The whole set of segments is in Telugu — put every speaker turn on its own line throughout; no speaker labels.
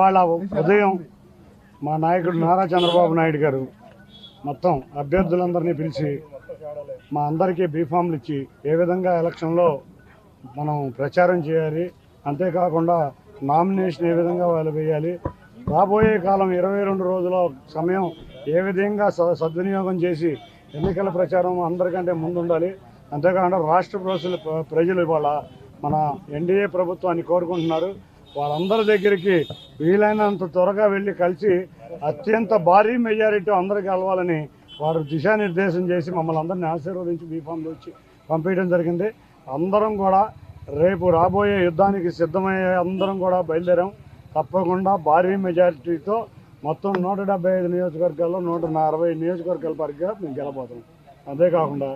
ఇవాళ ఉదయం మా నాయకుడు నారా చంద్రబాబు నాయుడు గారు మొత్తం అభ్యర్థులందరినీ పిలిచి మా అందరికీ బీఫామ్లు ఇచ్చి ఏ విధంగా ఎలక్షన్లో మనం ప్రచారం చేయాలి, అంతేకాకుండా నామినేషన్ ఏ విధంగా వాళ్ళు వేయాలి, రాబోయే కాలం 22 రోజుల సమయం ఏ విధంగా సద్వినియోగం చేసి ఎన్నికల ప్రచారం అందరికంటే ముందుండాలి, అంతేకాకుండా రాష్ట్ర ప్రజలు ఇవాళ మన ఎన్డీఏ ప్రభుత్వాన్ని కోరుకుంటున్నారు. వాళ్ళందరి దగ్గరికి వీలైనంత త్వరగా వెళ్ళి కలిసి అత్యంత భారీ మెజారిటీ అందరికీ కలవాలని వారు దిశానిర్దేశం చేసి మమ్మల్ని అందరినీ ఆశీర్వదించి బీఫామ్లు వచ్చి పంపించడం జరిగింది. అందరం కూడా రేపు రాబోయే యుద్ధానికి సిద్ధమయ్యే అందరం కూడా బయలుదేరాం. తప్పకుండా భారీ మెజారిటీతో మొత్తం 175 నియోజకవర్గాల్లో 160 నియోజకవర్గాల పరిధిగా మేము గెలబోతున్నాం. అంతేకాకుండా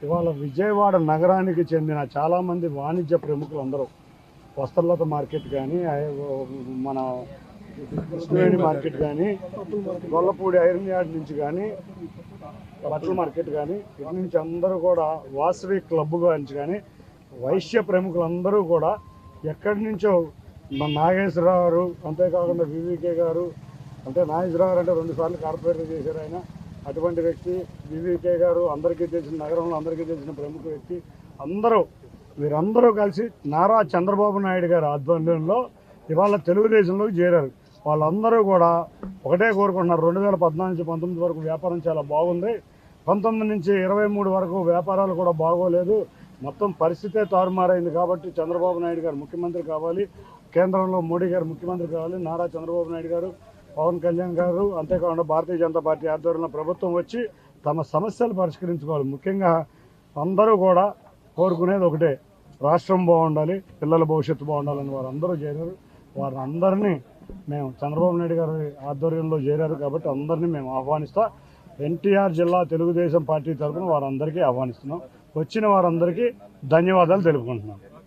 ఇవాళ విజయవాడ నగరానికి చెందిన చాలామంది వాణిజ్య ప్రముఖులు అందరూ వస్త్రలత మార్కెట్ కానీ, మన కృష్ణవేణి మార్కెట్ కానీ, గొల్లపూడి ఐరన్ యార్డ్ నుంచి కానీ, బట్టల మార్కెట్ కానీ, ఇటు నుంచి అందరూ కూడా వాసవి క్లబ్ నుంచి కానీ వైశ్య ప్రముఖులందరూ కూడా ఎక్కడి నుంచో మన నాగేశ్వరరావు గారు, అంతేకాకుండా వివికే గారు, అంటే నాగేశ్వరరావు గారు అంటే 2 సార్లు కార్పొరేటర్ చేశారు ఆయన, అటువంటి వ్యక్తి, వివికే గారు అందరికీ తెలిసిన, నగరంలో అందరికీ తెలిసిన ప్రముఖ వ్యక్తి, వీరందరూ కలిసి నారా చంద్రబాబు నాయుడు గారి ఆధ్వర్యంలో ఇవాళ తెలుగుదేశంలోకి చేరారు. వాళ్ళందరూ కూడా ఒకటే కోరుకుంటున్నారు, 2014 నుంచి 19 వరకు వ్యాపారం చాలా బాగుంది, 19 నుంచి 23 వరకు వ్యాపారాలు కూడా బాగోలేదు, మొత్తం పరిస్థితే తారుమారైంది. కాబట్టి చంద్రబాబు నాయుడు గారు ముఖ్యమంత్రి కావాలి, కేంద్రంలో మోడీ గారు ముఖ్యమంత్రి కావాలి, నారా చంద్రబాబు నాయుడు గారు, పవన్ కళ్యాణ్ గారు, అంతేకాకుండా భారతీయ జనతా పార్టీ ఆధ్వర్యంలో ప్రభుత్వం వచ్చి తమ సమస్యలు పరిష్కరించుకోవాలి. ముఖ్యంగా అందరూ కూడా కోరుకునేది ఒకటే, రాష్ట్రం బాగుండాలి, పిల్లల భవిష్యత్తు బాగుండాలని వారందరూ చేరారు. వారందరినీ మేము చంద్రబాబు నాయుడు గారి ఆధ్వర్యంలో చేరారు కాబట్టి అందరినీ మేము ఆహ్వానిస్తాం. ఎన్టీఆర్ జిల్లా తెలుగుదేశం పార్టీ తరఫున వారందరికీ ఆహ్వానిస్తున్నాం. వచ్చిన వారందరికీ ధన్యవాదాలు తెలుపుకుంటున్నాం.